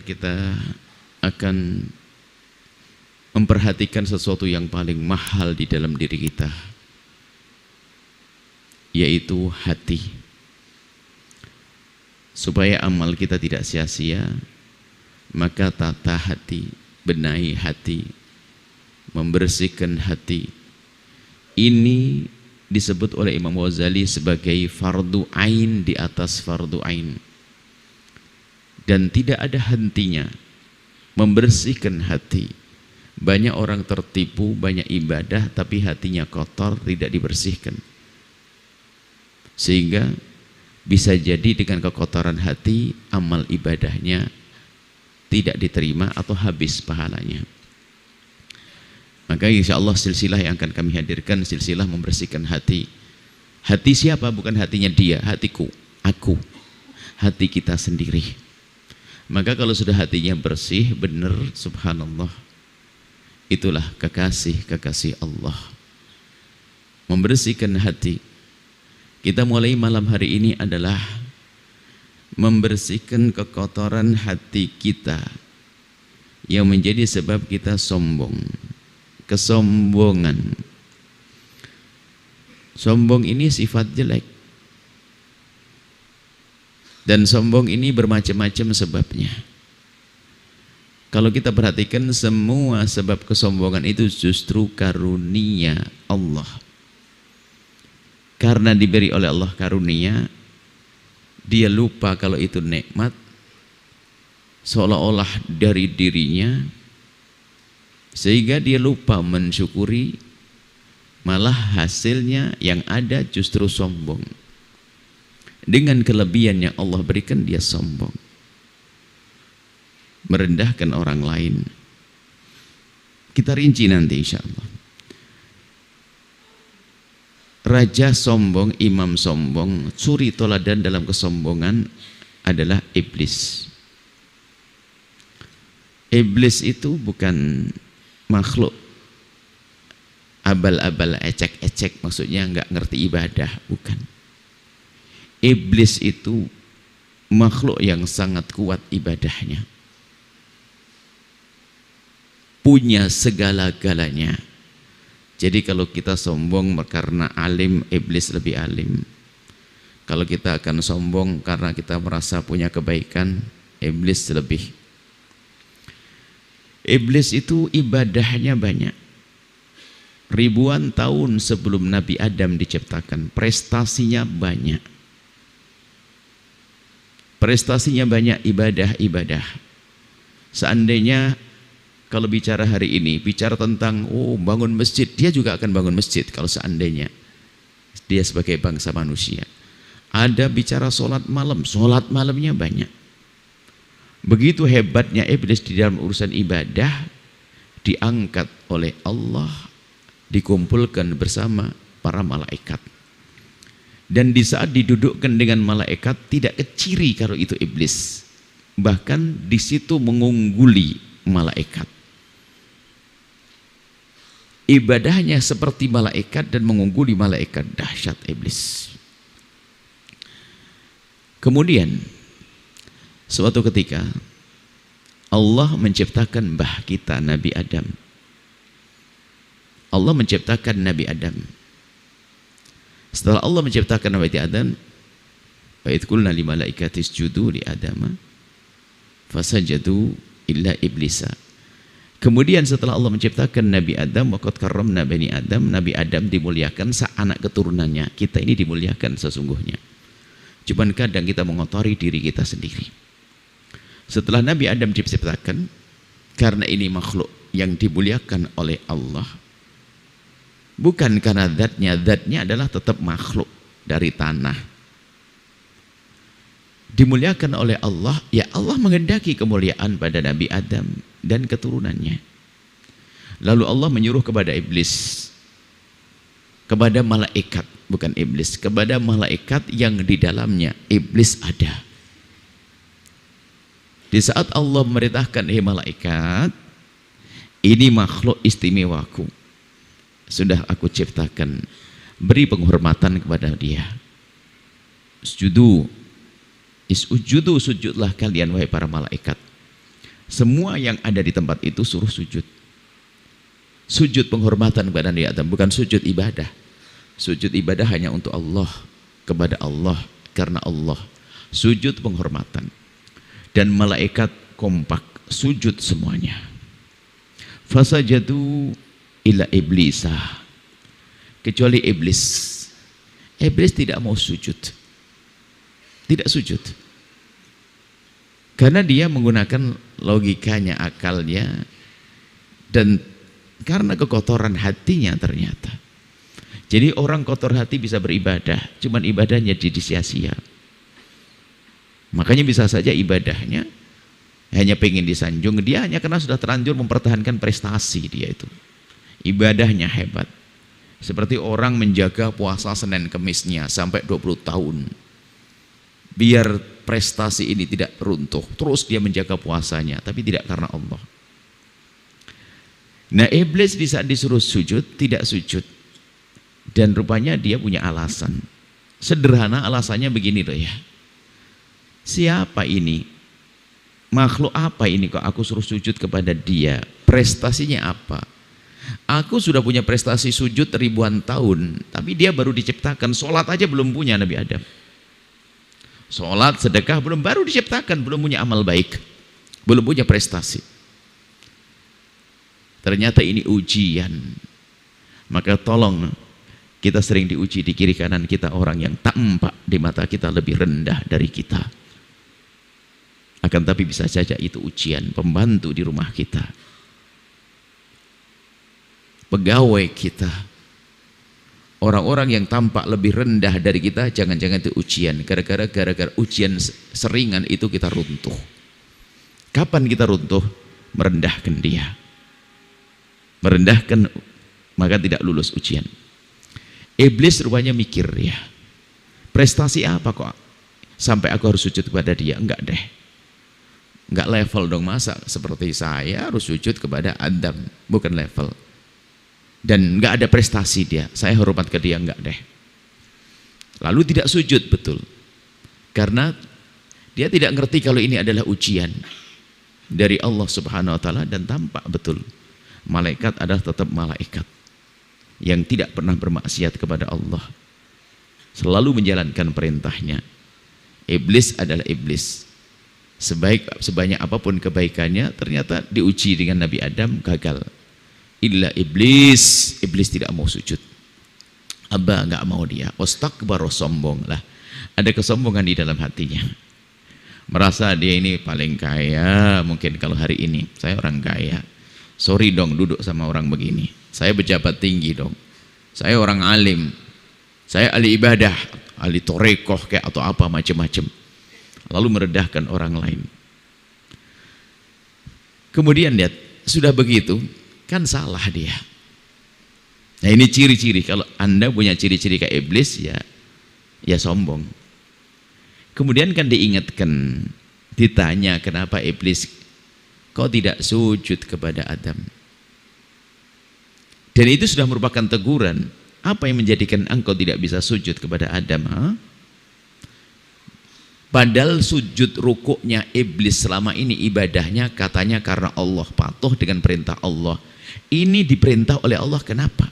kita akan memperhatikan sesuatu yang paling mahal di dalam diri kita, yaitu hati. Supaya amal kita tidak sia-sia, maka tata hati, benahi hati, membersihkan hati. Ini disebut oleh Imam Ghazali sebagai fardu ain di atas fardu ain. Dan tidak ada hentinya membersihkan hati. Banyak orang tertipu, banyak ibadah tapi hatinya kotor, tidak dibersihkan. Sehingga bisa jadi dengan kekotoran hati amal ibadahnya tidak diterima atau habis pahalanya. Maka insya Allah silsilah yang akan kami hadirkan, silsilah membersihkan hati. Hati siapa? Bukan hatinya dia, hatiku, aku, hati kita sendiri. Maka kalau sudah hatinya bersih, benar, subhanallah, itulah kekasih Allah. Membersihkan hati. Kita mulai malam hari ini adalah membersihkan kekotoran hati kita yang menjadi sebab kita sombong. Kesombongan. Sombong ini sifat jelek. Dan sombong ini bermacam-macam sebabnya. Kalau kita perhatikan, semua sebab kesombongan itu justru karunia Allah. Karena diberi oleh Allah karunia, dia lupa kalau itu nikmat, seolah-olah dari dirinya, sehingga dia lupa mensyukuri, malah hasilnya yang ada justru sombong. Dengan kelebihan yang Allah berikan, dia sombong, merendahkan orang lain. Kita rinci nanti insya Allah. Raja sombong, imam sombong, suri toladan dalam kesombongan adalah iblis. Iblis itu bukan makhluk abal-abal, ecek-ecek, maksudnya nggak ngerti ibadah, bukan. Iblis itu makhluk yang sangat kuat ibadahnya, punya segala-galanya. Jadi kalau kita sombong karena alim, iblis lebih alim. Kalau kita akan sombong karena kita merasa punya kebaikan, iblis lebih. Iblis itu ibadahnya banyak. Ribuan tahun sebelum Nabi Adam diciptakan, prestasinya banyak. Prestasinya banyak, ibadah-ibadah. Seandainya kalau bicara hari ini, bicara tentang bangun masjid, dia juga akan bangun masjid kalau seandainya dia sebagai bangsa manusia. Ada bicara sholat malamnya banyak. Begitu hebatnya iblis di dalam urusan ibadah, diangkat oleh Allah, dikumpulkan bersama para malaikat. Dan di saat didudukkan dengan malaikat, tidak keciri kalau itu iblis. Bahkan di situ mengungguli malaikat. Ibadahnya seperti malaikat dan mengungguli malaikat. Dahsyat iblis. Kemudian suatu ketika Allah menciptakan mbah kita Nabi Adam. Allah menciptakan Nabi Adam. Setelah Allah menciptakan Nabi Adam, wa idh qulna lil malaikati isjudu li Adama fasajadu illa iblisa. Kemudian setelah Allah menciptakan Nabi Adam, wa qad karramna bani Adam, Nabi Adam dimuliakan, anak keturunannya. Kita ini dimuliakan sesungguhnya. Cuman kadang kita mengotori diri kita sendiri. Setelah Nabi Adam diciptakan, karena ini makhluk yang dimuliakan oleh Allah, bukan karena zatnya adalah tetap makhluk dari tanah. Dimuliakan oleh Allah, ya Allah menghendaki kemuliaan pada Nabi Adam dan keturunannya. Lalu Allah menyuruh kepada iblis, kepada malaikat, bukan iblis, kepada malaikat yang di dalamnya iblis ada. Di saat Allah memerintahkan, malaikat, ini makhluk istimewaku, sudah aku ciptakan, beri penghormatan kepada dia. Sujudu, sujudlah kalian wahai para malaikat. Semua yang ada di tempat itu suruh sujud. Sujud penghormatan kepada Nabi Adam, bukan sujud ibadah. Sujud ibadah hanya untuk Allah, kepada Allah, karena Allah. Sujud penghormatan. Dan malaikat kompak sujud semuanya. Fasajadu ila iblisah, kecuali iblis. Iblis tidak mau sujud, tidak sujud, karena dia menggunakan logikanya, akalnya, dan karena kekotoran hatinya ternyata. Jadi orang kotor hati bisa beribadah, cuman ibadahnya jadi sia-sia. Makanya bisa saja ibadahnya hanya pengen disanjung, dia hanya karena sudah terlanjur mempertahankan prestasi dia itu. Ibadahnya hebat. Seperti orang menjaga puasa Senin Kemisnya sampai 20 tahun. Biar prestasi ini tidak runtuh, terus dia menjaga puasanya, tapi tidak karena Allah. Nah, iblis di saat disuruh sujud, tidak sujud. Dan rupanya dia punya alasan. Sederhana alasannya begini loh ya. Siapa ini? Makhluk apa ini kok aku suruh sujud kepada dia? Prestasinya apa? Aku sudah punya prestasi sujud ribuan tahun, tapi dia baru diciptakan. Sholat aja belum punya Nabi Adam. Sholat, sedekah belum, baru diciptakan, belum punya amal baik, belum punya prestasi. Ternyata ini ujian. Maka tolong, kita sering diuji di kiri kanan kita orang yang tampak di mata kita lebih rendah dari kita. Akan tapi bisa saja itu ujian pembantu di rumah kita, pegawai kita, orang-orang yang tampak lebih rendah dari kita. Jangan-jangan itu ujian, gara-gara ujian seringan itu kita runtuh. Kapan kita runtuh? Merendahkan dia, merendahkan, maka tidak lulus ujian. Iblis rupanya mikir ya, prestasi apa kok sampai aku harus sujud kepada dia? Enggak deh, enggak level dong, masa seperti saya harus sujud kepada Adam, bukan level. Dan enggak ada prestasi dia, saya hormat ke dia, enggak deh. Lalu tidak sujud, betul, karena dia tidak ngerti kalau ini adalah ujian dari Allah Subhanahu wa Ta'ala. Dan tampak betul malaikat adalah tetap malaikat yang tidak pernah bermaksiat kepada Allah, selalu menjalankan perintahnya. Iblis adalah iblis, sebanyak apapun kebaikannya, ternyata diuji dengan Nabi Adam, gagal. Illa iblis, iblis tidak mau sujud. Aba, nggak mau dia. Wastakbar, sombong lah. Ada kesombongan di dalam hatinya. Merasa dia ini paling kaya mungkin kalau hari ini. Saya orang kaya. Sorry dong duduk sama orang begini. Saya pejabat tinggi dong. Saya orang alim. Saya ahli ibadah, ahli torekoh kayak atau apa macam-macam. Lalu merendahkan orang lain. Kemudian lihat, sudah begitu kan salah dia. Nah, ini ciri-ciri, kalau Anda punya ciri-ciri kayak iblis, ya sombong. Kemudian kan diingatkan, ditanya kenapa iblis kau tidak sujud kepada Adam. Dan itu sudah merupakan teguran. Apa yang menjadikan engkau tidak bisa sujud kepada Adam? Padahal sujud rukuknya iblis selama ini ibadahnya katanya karena Allah, patuh dengan perintah Allah. Ini diperintah oleh Allah, kenapa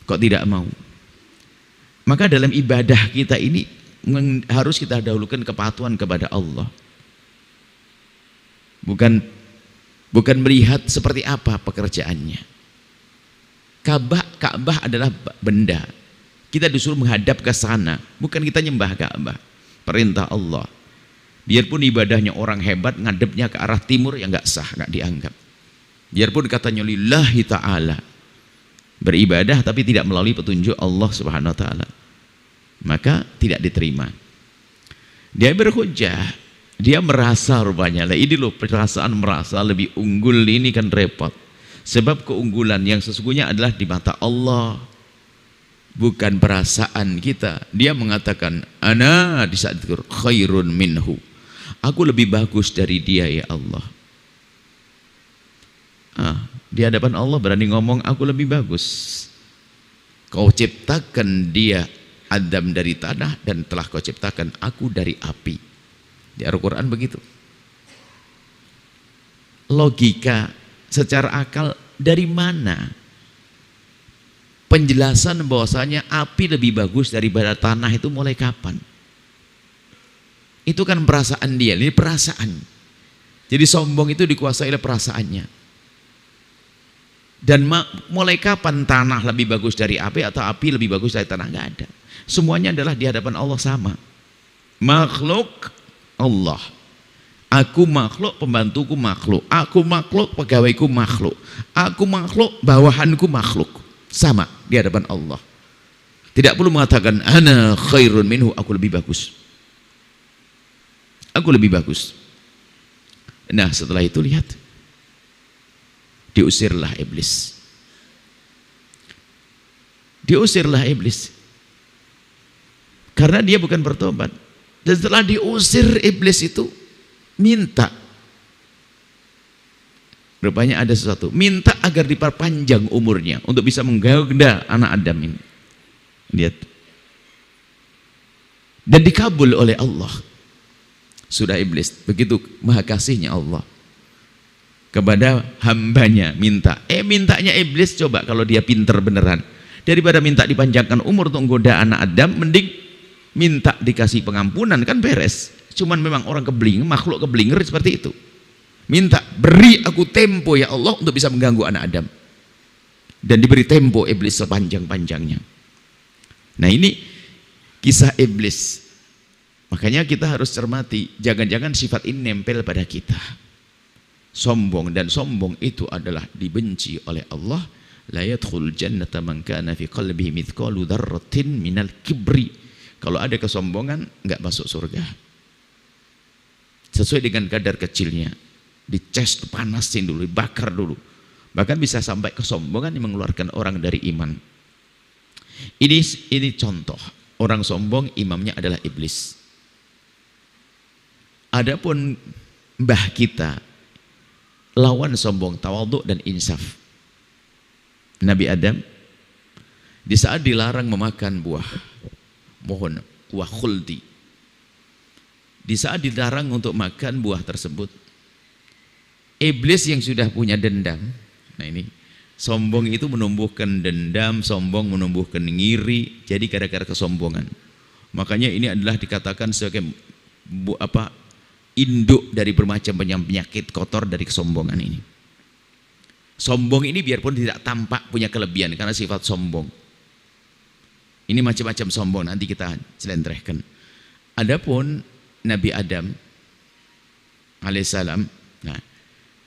kok tidak mau? Maka dalam ibadah kita ini harus kita dahulukan kepatuhan kepada Allah. Bukan melihat seperti apa pekerjaannya. Ka'bah adalah benda. Kita disuruh menghadap ke sana, bukan kita nyembah Ka'bah. Perintah Allah. Biarpun ibadahnya orang hebat ngadepnya ke arah timur, ya nggak sah, nggak dianggap. Biarpun katanya lillahi ta'ala, beribadah tapi tidak melalui petunjuk Allah Subhanahu wa Ta'ala, maka tidak diterima. Dia berhujjah, dia merasa rupanya, lah ini loh perasaan merasa lebih unggul ini kan repot. Sebab keunggulan yang sesungguhnya adalah di mata Allah, bukan perasaan kita. Dia mengatakan, ana di saat itu khairun minhu, aku lebih bagus dari dia ya Allah. Di hadapan Allah berani ngomong aku lebih bagus. Kau ciptakan dia Adam dari tanah dan telah kau ciptakan aku dari api. Di Al-Quran begitu. logika, secara akal, dari mana penjelasan bahwasanya api lebih bagus daripada tanah itu mulai kapan? Itu kan perasaan dia, ini perasaan. Jadi sombong itu dikuasai oleh perasaannya. Dan mulai kapan tanah lebih bagus dari api atau api lebih bagus dari tanah? Nggak ada. Semuanya adalah di hadapan Allah sama. Makhluk Allah. Aku makhluk, pembantuku makhluk. Aku makhluk, pegawaiku makhluk. Aku makhluk, bawahanku makhluk. Sama di hadapan Allah. Tidak perlu mengatakan ana khairun minhu, aku lebih bagus. Aku lebih bagus. Nah, setelah itu lihat. Diusirlah iblis. Diusirlah iblis. Karena dia bukan bertobat. Dan setelah diusir iblis itu minta. Rupanya ada sesuatu. Minta agar diperpanjang umurnya untuk bisa menggoda anak Adam ini. Lihat. Dan dikabul oleh Allah. Sudah iblis, begitu maha kasihnya Allah kepada hambanya minta. Mintanya iblis coba kalau dia pinter beneran. Daripada minta dipanjangkan umur untuk menggoda anak Adam, mending minta dikasih pengampunan, kan beres. Cuman memang orang keblinger, makhluk keblinger seperti itu. Minta, beri aku tempo ya Allah untuk bisa mengganggu anak Adam. Dan diberi tempo iblis sepanjang-panjangnya. Nah ini kisah iblis. Makanya kita harus cermati, jangan-jangan sifat ini nempel pada kita. Sombong, dan sombong itu adalah dibenci oleh Allah. La yadkhul jannata man kana fi qalbihi mithqalu dzarratin minal kibri. Kalau ada kesombongan enggak masuk surga. Sesuai dengan kadar kecilnya. Dicas, dipanasin dulu, dibakar dulu. Bahkan bisa sampai kesombongan yang mengeluarkan orang dari iman. Ini contoh. Orang sombong imamnya adalah iblis. Adapun mbah kita lawan sombong, tawadhu dan insaf. Nabi Adam di saat dilarang memakan buah khuldi, di saat dilarang untuk makan buah tersebut, iblis yang sudah punya dendam, nah ini sombong itu menumbuhkan dendam, sombong menumbuhkan ngiri, jadi gara-gara kesombongan. Makanya ini adalah dikatakan sebagai induk dari bermacam penyakit kotor dari kesombongan ini. Sombong ini biarpun tidak tampak punya kelebihan karena sifat sombong. Ini macam-macam sombong, nanti kita selentrehkan. Adapun Nabi Adam alaihissalam, nah,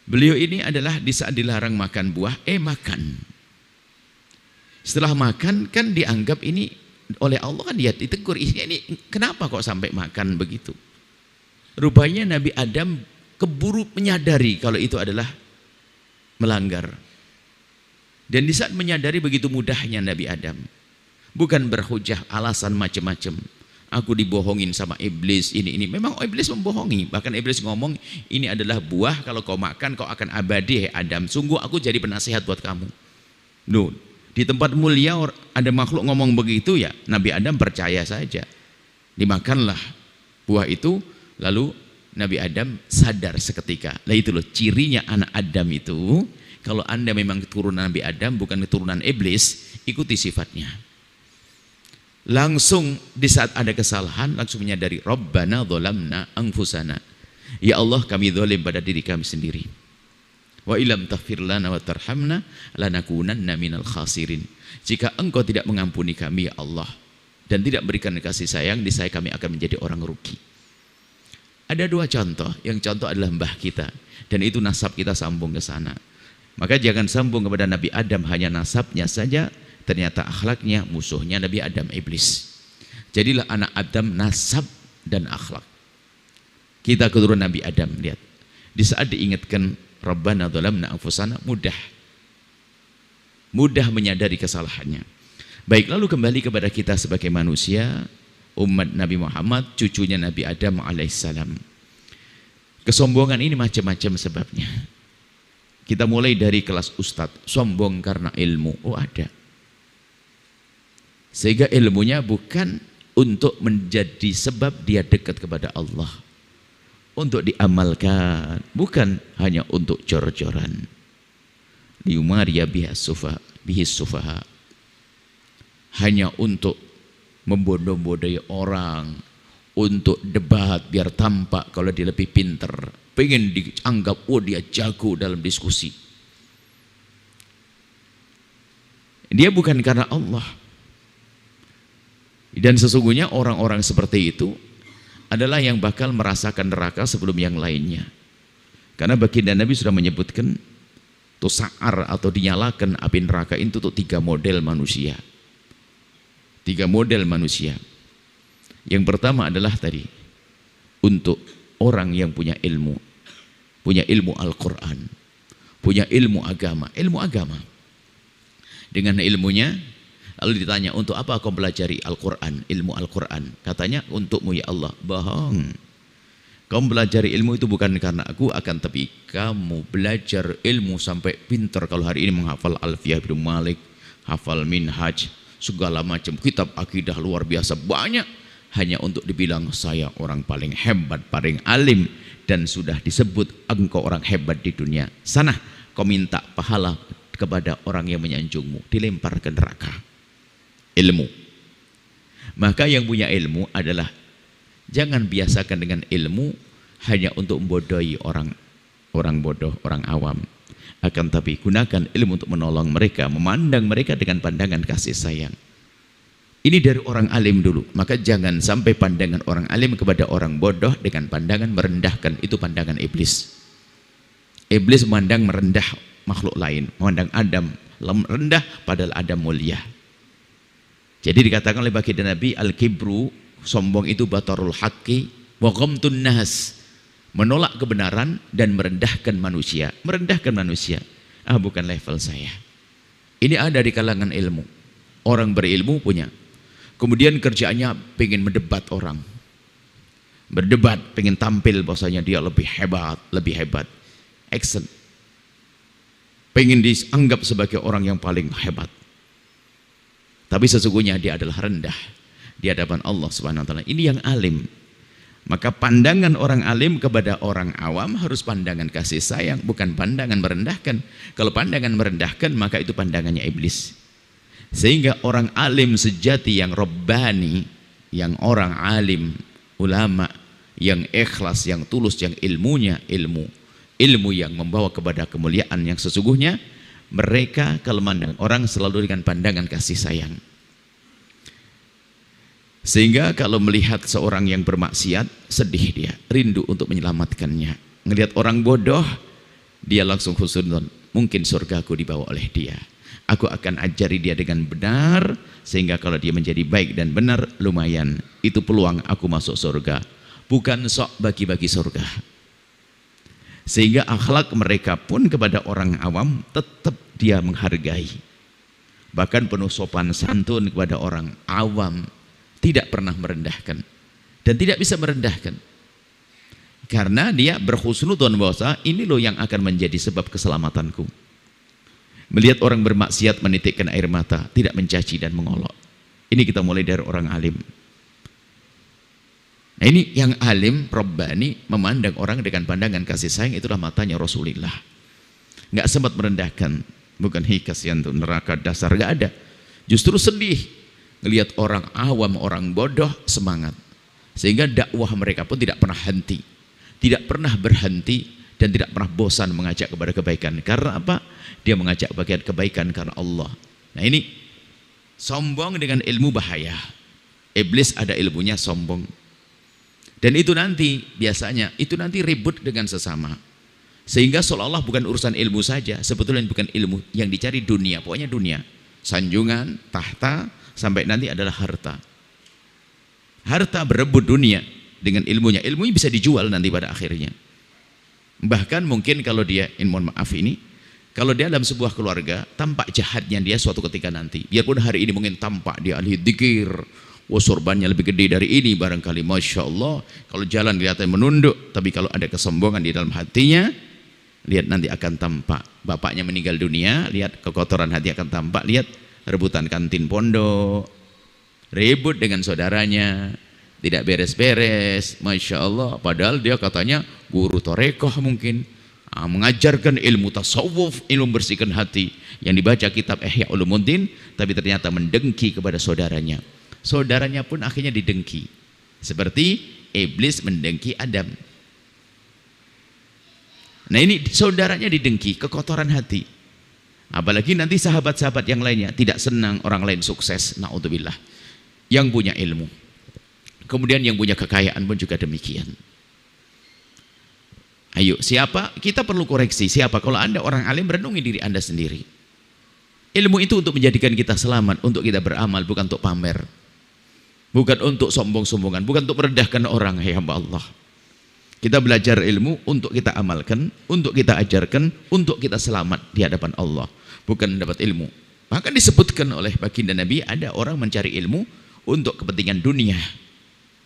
beliau ini adalah di saat dilarang makan buah, makan. Setelah makan kan dianggap ini oleh Allah kan dia ditegur, ini kenapa kok sampai makan begitu? Rupanya Nabi Adam keburu menyadari kalau itu adalah melanggar. Dan di saat menyadari begitu mudahnya Nabi Adam, bukan berhujah alasan macam-macam. Aku dibohongin sama iblis, ini. Memang iblis membohongi. Bahkan iblis ngomong, ini adalah buah, kalau kau makan kau akan abadi, Adam. Sungguh aku jadi penasihat buat kamu. Nuh, di tempat mulia ada makhluk ngomong begitu ya, Nabi Adam percaya saja. Dimakanlah buah itu. Lalu Nabi Adam sadar seketika. Lah itu loh cirinya anak Adam itu. Kalau anda memang keturunan Nabi Adam bukan keturunan iblis, ikuti sifatnya. Langsung di saat ada kesalahan langsung menyadari Rabbana dzalamna anfusana. Ya Allah kami zalim pada diri kami sendiri. Wa illam taghfir lana wa tarhamna lanakunanna minal khasirin. Jika engkau tidak mengampuni kami ya Allah dan tidak berikan kasih sayang, niscaya kami akan menjadi orang rugi. Ada dua contoh, yang contoh adalah mbah kita, dan itu nasab kita sambung ke sana. Maka jangan sambung kepada Nabi Adam hanya nasabnya saja, ternyata akhlaknya musuhnya Nabi Adam, iblis. Jadilah anak Adam nasab dan akhlak. Kita keturunan Nabi Adam, lihat. Di saat diingatkan Rabbana dzalamna anfusana, mudah menyadari kesalahannya. Baik, lalu kembali kepada kita sebagai manusia, umat Nabi Muhammad, cucunya Nabi Adam alaihissalam. Kesombongan ini macam-macam sebabnya. Kita mulai dari kelas ustadz, sombong karena ilmu. Oh ada. Sehingga ilmunya bukan untuk menjadi sebab dia dekat kepada Allah. untuk diamalkan, bukan hanya untuk jor-joran. Liumariya bihis sufaha, hanya untuk membodoh-bodohi orang, untuk debat biar tampak kalau dia lebih pinter, pengen dianggap oh dia jago dalam diskusi. Dia bukan karena Allah. Dan sesungguhnya orang-orang seperti itu adalah yang bakal merasakan neraka sebelum yang lainnya. Karena baginda Nabi sudah menyebutkan tusa'ar atau dinyalakan api neraka itu untuk 3 model manusia. 3 model manusia. Yang pertama adalah tadi, untuk orang yang punya ilmu Al-Quran, punya ilmu agama. Dengan ilmunya, lalu ditanya, untuk apa kau pelajari Al-Quran, ilmu Al-Quran? Katanya, untukmu ya Allah. Bohong. Kamu belajar ilmu itu bukan karena aku, akan tapi kamu belajar ilmu sampai pintar. Kalau hari ini menghafal Alfiyah bin Malik, hafal Minhaj, segala macam kitab akidah luar biasa banyak, hanya untuk dibilang saya orang paling hebat, paling alim, dan sudah disebut engkau orang hebat di dunia. Sana kau minta pahala kepada orang yang menyanjungmu, dilempar ke neraka. Ilmu. Maka yang punya ilmu adalah jangan biasakan dengan ilmu hanya untuk membodohi orang bodoh, orang awam. Akan tapi gunakan ilmu untuk menolong mereka, memandang mereka dengan pandangan kasih sayang. Ini dari orang alim dulu. Maka jangan sampai pandangan orang alim kepada orang bodoh dengan pandangan merendahkan. Itu pandangan iblis. Iblis memandang merendah makhluk lain, memandang Adam rendah padahal Adam mulia. Jadi dikatakan oleh baginda Nabi, al-kibru, sombong itu batarul haqqi wa ghamtun nas, menolak kebenaran dan merendahkan manusia. Merendahkan manusia, bukan level saya. Ini ada di kalangan ilmu. Orang berilmu punya. Kemudian kerjaannya pengen mendebat orang, berdebat, pengen tampil bahwasanya dia lebih hebat, action, pengen dianggap sebagai orang yang paling hebat. Tapi sesungguhnya dia adalah rendah di hadapan Allah Subhanahu wa taala. Ini yang alim. Maka pandangan orang alim kepada orang awam harus pandangan kasih sayang, bukan pandangan merendahkan. Kalau pandangan merendahkan, maka itu pandangannya iblis. Sehingga orang alim sejati yang Rabbani, yang orang alim, ulama, yang ikhlas, yang tulus, yang ilmunya ilmu yang membawa kepada kemuliaan yang sesungguhnya, mereka kalau memandang orang selalu dengan pandangan kasih sayang. Sehingga kalau melihat seorang yang bermaksiat, sedih dia, rindu untuk menyelamatkannya. Ngelihat orang bodoh, dia langsung husnuzon, mungkin surgaku dibawa oleh dia. Aku akan ajari dia dengan benar, sehingga kalau dia menjadi baik dan benar, lumayan. Itu peluang aku masuk surga. Bukan sok bagi-bagi surga. Sehingga akhlak mereka pun kepada orang awam tetap dia menghargai. Bahkan penuh sopan santun kepada orang awam. Tidak pernah merendahkan. Dan tidak bisa merendahkan. Karena dia berhusnudon bahwa ini loh yang akan menjadi sebab keselamatanku. Melihat orang bermaksiat menitikkan air mata, tidak mencaci dan mengolok. Ini kita mulai dari orang alim. Nah ini yang alim, Rabbani, memandang orang dengan pandangan kasih sayang, itulah matanya Rasulullah. Nggak sempat merendahkan, bukan kasihan tuh neraka dasar, nggak ada. Justru sedih ngelihat orang awam, orang bodoh semangat. Sehingga dakwah mereka pun tidak pernah henti, tidak pernah berhenti, dan tidak pernah bosan mengajak kepada kebaikan. Karena apa? Dia mengajak bagian kebaikan karena Allah. Nah ini sombong dengan ilmu bahaya. Iblis ada ilmunya sombong. Dan itu nanti biasanya itu nanti ribut dengan sesama. Sehingga seolah-olah bukan urusan ilmu saja, sebetulnya bukan ilmu yang dicari, dunia, pokoknya dunia. Sanjungan, tahta, sampai nanti adalah harta. Harta berebut dunia dengan ilmunya. Ilmunya bisa dijual nanti pada akhirnya. Bahkan mungkin kalau dia, mohon maaf ini, kalau dia dalam sebuah keluarga, tampak jahatnya dia suatu ketika nanti. Biarpun hari ini mungkin tampak dia ahli dzikir, sorbannya lebih gede dari ini barangkali, Masya Allah. Kalau jalan kelihatan menunduk, tapi kalau ada kesombongan di dalam hatinya, lihat nanti akan tampak. Bapaknya meninggal dunia, lihat kekotoran hati akan tampak. Lihat rebutan kantin pondok, ribut dengan saudaranya, tidak beres-beres, Masya Allah, padahal dia katanya guru torekoh mungkin, mengajarkan ilmu tasawuf, ilmu bersihkan hati, yang dibaca kitab Ihya Ulumuddin, tapi ternyata mendengki kepada saudaranya. Saudaranya pun akhirnya didengki, seperti iblis mendengki Adam. Nah ini saudaranya didengki, kekotoran hati. Apalagi nanti sahabat-sahabat yang lainnya tidak senang orang lain sukses, na'udzubillah, yang punya ilmu. Kemudian yang punya kekayaan pun juga demikian. Ayo, siapa? Kita perlu koreksi. Siapa? Kalau Anda orang alim, renungi diri Anda sendiri. Ilmu itu untuk menjadikan kita selamat, untuk kita beramal, bukan untuk pamer. Bukan untuk sombong-sombongan, bukan untuk merendahkan orang, ya hamba Allah. Kita belajar ilmu untuk kita amalkan, untuk kita ajarkan, untuk kita selamat di hadapan Allah, bukan dapat ilmu. Bahkan disebutkan oleh baginda Nabi, ada orang mencari ilmu untuk kepentingan dunia,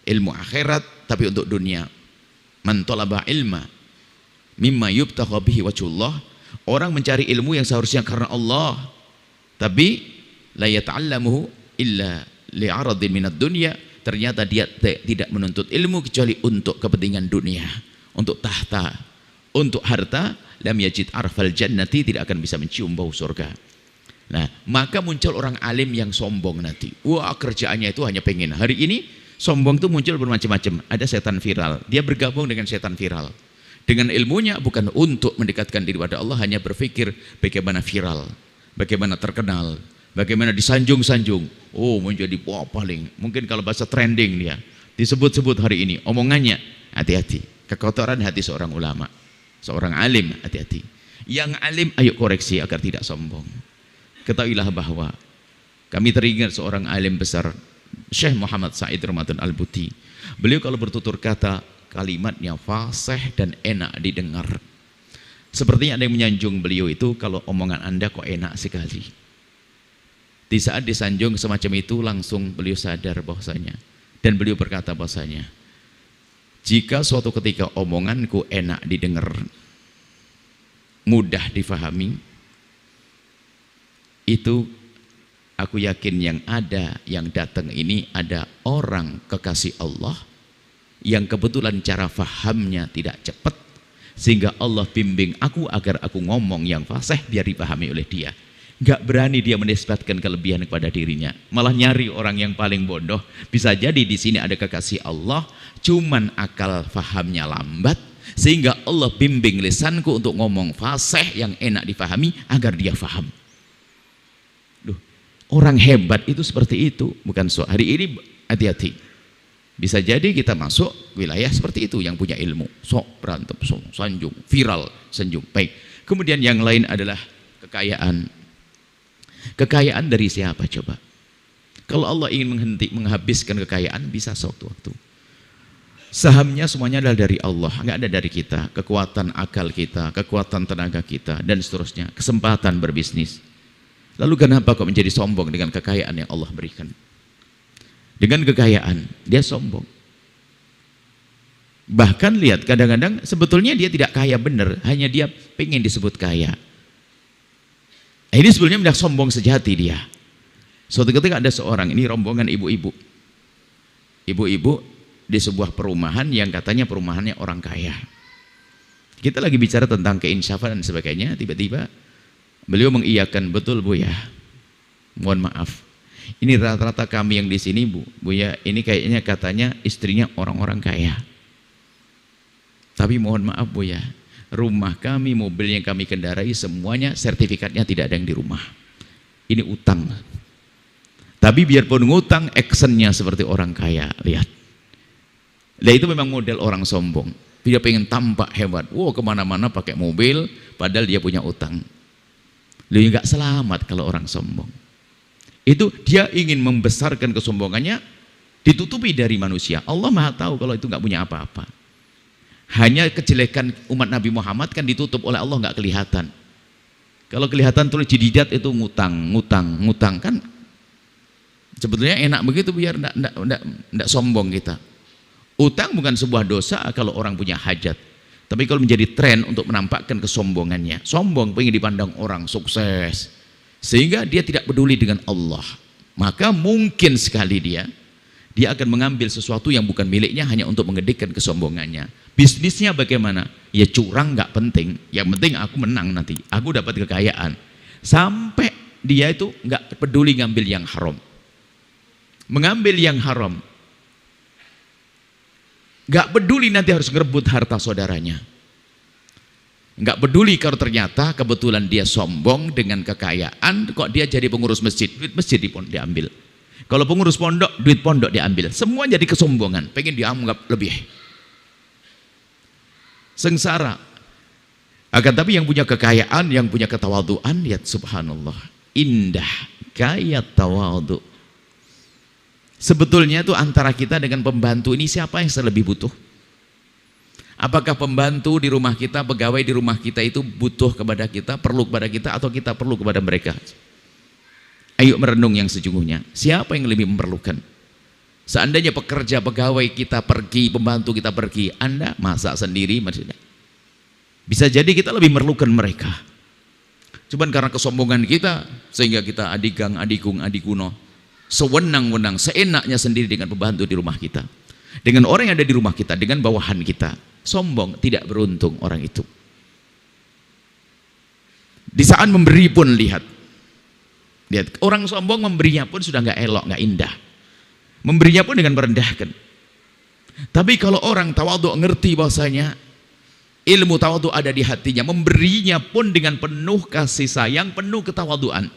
ilmu akhirat tapi untuk dunia. Man talaba ilma mimma yubtagha bihi wajhullah, orang mencari ilmu yang seharusnya karena Allah, tapi la yata'allamuhu illa li'aradin minad dunya, ternyata dia tidak menuntut ilmu kecuali untuk kepentingan dunia, untuk tahta, untuk harta. Lam yajid arfal jannati, tidak akan bisa mencium bau surga. Nah, maka muncul orang alim yang sombong nanti. Wah, kerjaannya itu hanya pengen. Hari ini sombong itu muncul bermacam-macam. Ada setan viral, dia bergabung dengan setan viral. Dengan ilmunya bukan untuk mendekatkan diri pada Allah, hanya berpikir bagaimana viral, bagaimana terkenal, bagaimana disanjung-sanjung. Oh, menjadi paling. Mungkin kalau bahasa trending dia disebut-sebut hari ini. Omongannya, hati-hati. Kekotoran hati seorang ulama, seorang alim, hati-hati. Yang alim, ayo koreksi agar tidak sombong. Ketahuilah bahwa kami teringat seorang alim besar, Syekh Muhammad Said Ramadan Al-Buti. Beliau kalau bertutur kata, kalimatnya fasih dan enak didengar. Sepertinya ada yang menyanjung beliau itu, kalau omongan Anda kok enak sekali. Di saat disanjung semacam itu, langsung beliau sadar bahwasanya, dan beliau berkata bahwasanya, jika suatu ketika omonganku enak didengar, mudah difahami, itu aku yakin yang datang ini ada orang kekasih Allah yang kebetulan cara fahamnya tidak cepat, sehingga Allah bimbing aku agar aku ngomong yang fasih biar dipahami oleh dia. Gak berani dia menisbatkan kelebihan kepada dirinya, malah nyari orang yang paling bodoh. Bisa jadi di sini ada kekasih Allah, cuman akal fahamnya lambat, sehingga Allah bimbing lisanku untuk ngomong fasih yang enak difahami agar dia faham. Duh, orang hebat itu seperti itu, bukan so. Hari ini hati-hati, bisa jadi kita masuk wilayah seperti itu, yang punya ilmu, sok berantem, sok sanjung, viral, sanjung. Baik. Kemudian yang lain adalah kekayaan. Kekayaan dari siapa coba? Kalau Allah ingin menghabiskan kekayaan, bisa sewaktu-waktu. Sahamnya semuanya adalah dari Allah, nggak ada dari kita. Kekuatan akal kita, kekuatan tenaga kita, dan seterusnya. Kesempatan berbisnis. Lalu kenapa kok menjadi sombong dengan kekayaan yang Allah berikan? Dengan kekayaan, dia sombong. Bahkan lihat, kadang-kadang sebetulnya dia tidak kaya benar, hanya dia pengen disebut kaya. Ini sebetulnya mendak sombong sejati dia. Suatu ketika ada seorang, ini rombongan ibu-ibu. Ibu-ibu di sebuah perumahan yang katanya perumahannya orang kaya. Kita lagi bicara tentang keinsyafan dan sebagainya, tiba-tiba beliau mengiyakan, betul Bu ya. Mohon maaf. Ini rata-rata kami yang di sini Bu ya, ini kayaknya katanya istrinya orang-orang kaya. Tapi mohon maaf Bu ya, rumah kami, mobil yang kami kendarai, semuanya sertifikatnya tidak ada yang di rumah. Ini utang. Tapi biarpun ngutang, actionnya seperti orang kaya. Lihat. Nah itu memang model orang sombong. Dia pengen tampak hebat. Wow, kemana-mana pakai mobil, padahal dia punya utang. Lu nggak selamat kalau orang sombong. Itu dia ingin membesarkan kesombongannya, ditutupi dari manusia. Allah Maha tahu kalau itu nggak punya apa-apa. Hanya kejelekan umat Nabi Muhammad kan ditutup oleh Allah, nggak kelihatan. Kalau kelihatan tulis jidat itu ngutang kan. Sebetulnya enak begitu biar enggak sombong kita. Utang bukan sebuah dosa kalau orang punya hajat. Tapi kalau menjadi tren untuk menampakkan kesombongannya, sombong pengen dipandang orang sukses, sehingga dia tidak peduli dengan Allah, maka mungkin sekali dia Dia akan mengambil sesuatu yang bukan miliknya hanya untuk menggedekan kesombongannya. Bisnisnya bagaimana? Ya curang nggak penting. Yang penting aku menang nanti. Aku dapat kekayaan. Sampai dia itu nggak peduli ngambil yang haram. Mengambil yang haram. Nggak peduli nanti harus ngerebut harta saudaranya. Nggak peduli kalau ternyata kebetulan dia sombong dengan kekayaan, kok dia jadi pengurus masjid. Duit masjid diambil. Kalau pengurus pondok, duit pondok diambil. Semua jadi kesombongan, pengen dianggap lebih. Sengsara. Akan tapi yang punya kekayaan, yang punya ketawaduan, lihat subhanallah. Indah, kaya tawadhu. Sebetulnya itu antara kita dengan pembantu ini siapa yang lebih butuh? Apakah pembantu di rumah kita, pegawai di rumah kita itu butuh kepada kita, perlu kepada kita, atau kita perlu kepada mereka? Ayo merenung yang sejujurnya. Siapa yang lebih memerlukan? Seandainya pekerja, pegawai kita pergi, pembantu kita pergi, Anda masak sendiri, maksudnya. Bisa jadi kita lebih memerlukan mereka. Cuman karena kesombongan kita, sehingga kita adigang, adikung, adikuno, sewenang-wenang, seenaknya sendiri dengan pembantu di rumah kita. Dengan orang yang ada di rumah kita, dengan bawahan kita. Sombong, tidak beruntung orang itu. Di saat memberi pun lihat, orang sombong memberinya pun sudah nggak elok, nggak indah. Memberinya pun dengan merendahkan. Tapi kalau orang tawadhu ngerti bahwasanya ilmu tawadhu ada di hatinya, memberinya pun dengan penuh kasih sayang, penuh ketawadhuan.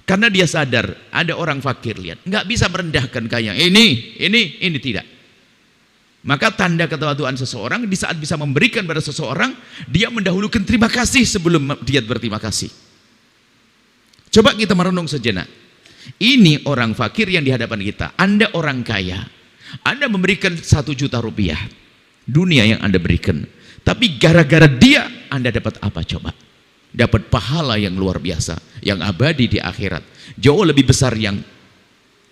Karena dia sadar ada orang fakir, lihat, nggak bisa merendahkan kaya. Ini tidak. Maka tanda ketawadhuan seseorang di saat bisa memberikan pada seseorang, dia mendahulukan terima kasih sebelum dia berterima kasih. Coba kita merenung sejenak. Ini orang fakir yang di hadapan kita. Anda orang kaya. Anda memberikan 1 juta rupiah. Dunia yang Anda berikan. Tapi gara-gara dia, Anda dapat apa coba? Dapat pahala yang luar biasa. Yang abadi di akhirat. Jauh lebih besar yang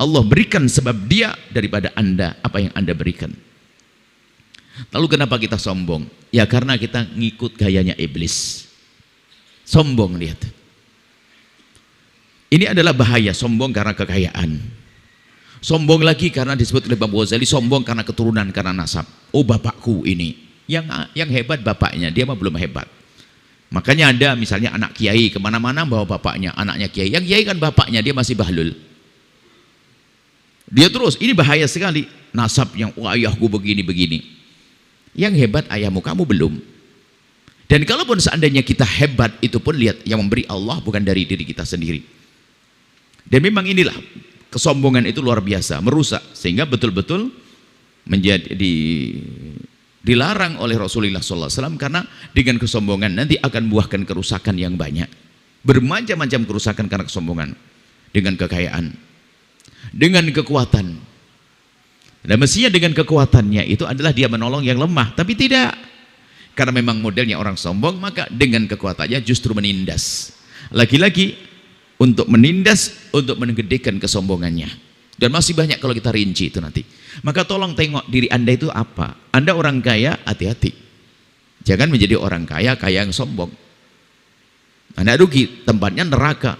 Allah berikan sebab dia daripada Anda, apa yang Anda berikan. Lalu kenapa kita sombong? Ya karena kita ngikut gayanya iblis. Sombong, lihat. Ini adalah bahaya, sombong karena kekayaan. Sombong lagi karena disebut oleh Imam Ghazali, sombong karena keturunan, karena nasab. Oh bapakku ini, yang hebat bapaknya, dia mah belum hebat. Makanya ada misalnya anak kiai, kemana-mana bawa bapaknya, anaknya kiai. Yang kiai kan bapaknya, dia masih bahlul. Dia terus, ini bahaya sekali. Nasab yang, oh ayahku begini-begini. Yang hebat ayahmu, kamu belum. Dan kalaupun seandainya kita hebat, itu pun lihat, yang memberi Allah bukan dari diri kita sendiri. Dan memang inilah kesombongan itu luar biasa, merusak, sehingga betul-betul menjadi dilarang oleh Rasulullah SAW, karena dengan kesombongan nanti akan buahkan kerusakan yang banyak, bermacam-macam kerusakan karena kesombongan. Dengan kekayaan, dengan kekuatan, dan mestinya dengan kekuatannya itu adalah dia menolong yang lemah, tapi tidak, karena memang modelnya orang sombong, maka dengan kekuatannya justru menindas lagi-lagi untuk menindas, untuk menggedekan kesombongannya. Dan masih banyak kalau kita rinci itu nanti. Maka tolong tengok diri Anda itu apa. Anda orang kaya, hati-hati. Jangan menjadi orang kaya yang sombong. Anda rugi, tempatnya neraka.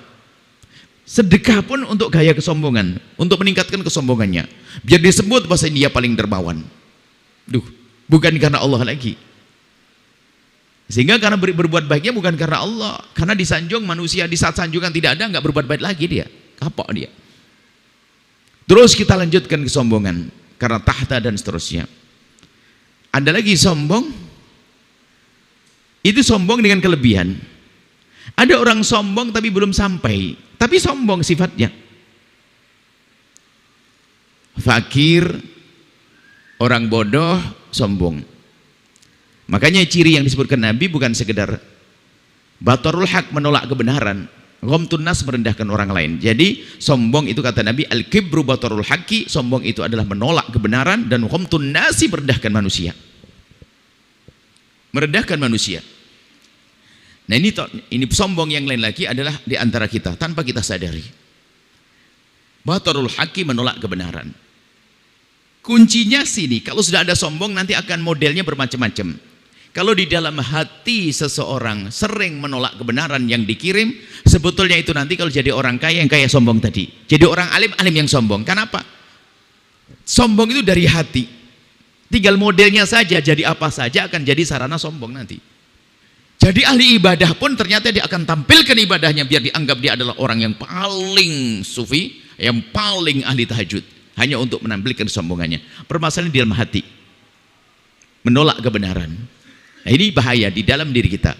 Sedekah pun untuk gaya kesombongan, untuk meningkatkan kesombongannya. Biar disebut bahwa dia paling dermawan. Bukan karena Allah lagi. Sehingga karena berbuat baiknya bukan karena Allah, karena disanjung manusia, di saat sanjungan tidak ada, nggak berbuat baik lagi dia, kapok dia. Terus kita lanjutkan kesombongan karena tahta dan seterusnya. Ada lagi sombong, itu sombong dengan kelebihan. Ada orang sombong tapi belum sampai, tapi sombong sifatnya. Fakir, orang bodoh, sombong. Makanya ciri yang disebutkan Nabi bukan sekedar batarul haq, menolak kebenaran, ghamtun nas, merendahkan orang lain. Jadi sombong itu kata Nabi, al-kibru batarul haqqi, sombong itu adalah menolak kebenaran, dan ghamtun nasi, merendahkan manusia. Merendahkan manusia. Nah ini sombong yang lain lagi adalah di antara kita tanpa kita sadari. Batarul haqqi, menolak kebenaran. Kuncinya sini, kalau sudah ada sombong nanti akan modelnya bermacam-macam. Kalau di dalam hati seseorang sering menolak kebenaran yang dikirim, sebetulnya itu nanti kalau jadi orang kaya, yang kaya sombong tadi. Jadi orang alim, alim yang sombong. Kenapa? Sombong itu dari hati. Tinggal modelnya saja, jadi apa saja akan jadi sarana sombong nanti. Jadi ahli ibadah pun ternyata dia akan tampilkan ibadahnya biar dianggap dia adalah orang yang paling sufi, yang paling ahli tahajud, hanya untuk menampilkan sombongannya. Permasalahan di dalam hati, menolak kebenaran. Nah, ini bahaya di dalam diri kita,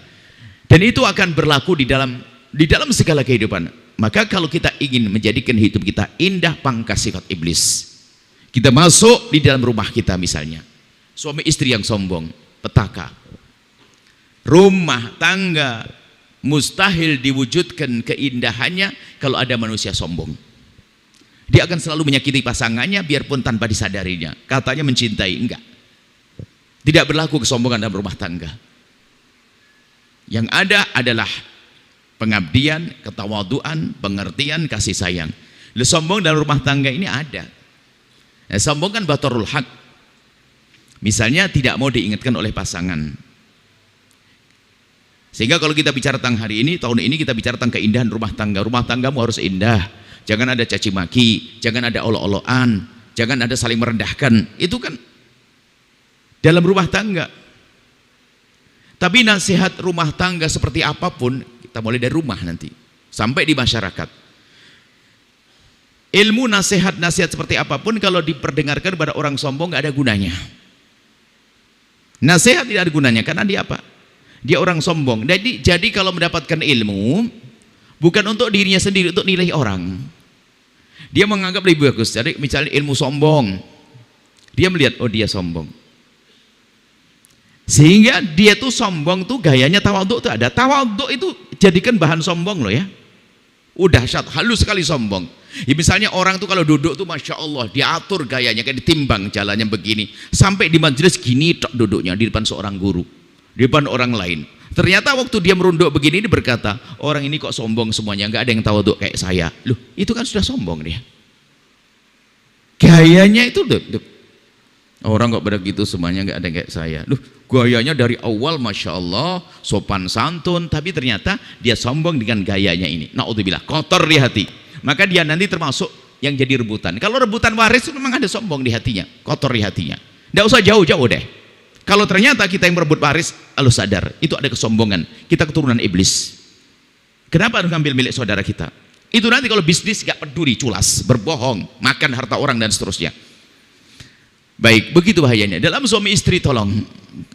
dan itu akan berlaku di dalam segala kehidupan. Maka kalau kita ingin menjadikan hidup kita indah pangkas sifat iblis, kita masuk di dalam rumah kita misalnya, suami istri yang sombong, petaka. Rumah tangga mustahil diwujudkan keindahannya kalau ada manusia sombong. Dia akan selalu menyakiti pasangannya biarpun tanpa disadarinya. Katanya mencintai, enggak. Tidak berlaku kesombongan dalam rumah tangga. Yang ada adalah pengabdian, ketawaduan, pengertian, kasih sayang. Sombong dalam rumah tangga ini ada. Nah, sombong kan batarul haq. Misalnya tidak mau diingatkan oleh pasangan. Sehingga kalau kita bicara tentang hari ini, tahun ini kita bicara tentang keindahan rumah tangga. Rumah tanggamu harus indah. Jangan ada caci maki, jangan ada olok-olokan, jangan ada saling merendahkan. Itu kan dalam rumah tangga. Tapi nasihat rumah tangga seperti apapun, kita mulai dari rumah nanti sampai di masyarakat. Ilmu nasihat seperti apapun kalau diperdengarkan kepada orang sombong nggak ada gunanya. Nasihat tidak ada gunanya karena dia apa? Dia orang sombong. Jadi kalau mendapatkan ilmu bukan untuk dirinya sendiri, untuk nilai orang. Dia menganggap lebih bagus. Jadi misalnya ilmu sombong, dia melihat oh dia sombong. Sehingga dia tuh sombong tuh gayanya tawaduk tuh ada. Tawaduk itu jadikan bahan sombong loh ya. Udah halus sekali sombong. Ya misalnya orang tuh kalau duduk tuh Masya Allah diatur gayanya kayak ditimbang jalannya begini. Sampai di majelis gini tok duduknya di depan seorang guru, di depan orang lain. Ternyata waktu dia merunduk begini dia berkata, orang ini kok sombong semuanya, nggak ada yang tawaduk kayak saya. Loh, itu kan sudah sombong dia. Gayanya itu orang kok pada gitu semuanya nggak ada kayak saya. Loh, gayanya dari awal Masya Allah sopan santun, tapi ternyata dia sombong dengan gayanya ini. Na'udzubillah, kotor di hati. Maka dia nanti termasuk yang jadi rebutan. Kalau rebutan waris itu memang ada sombong di hatinya, kotor di hatinya. Nggak usah jauh-jauh deh. Kalau ternyata kita yang merebut waris, lalu sadar, itu ada kesombongan. Kita keturunan iblis. Kenapa harus ngambil milik saudara kita? Itu nanti kalau bisnis gak peduli, culas, berbohong, makan harta orang dan seterusnya. Baik, begitu bahayanya. Dalam suami istri tolong,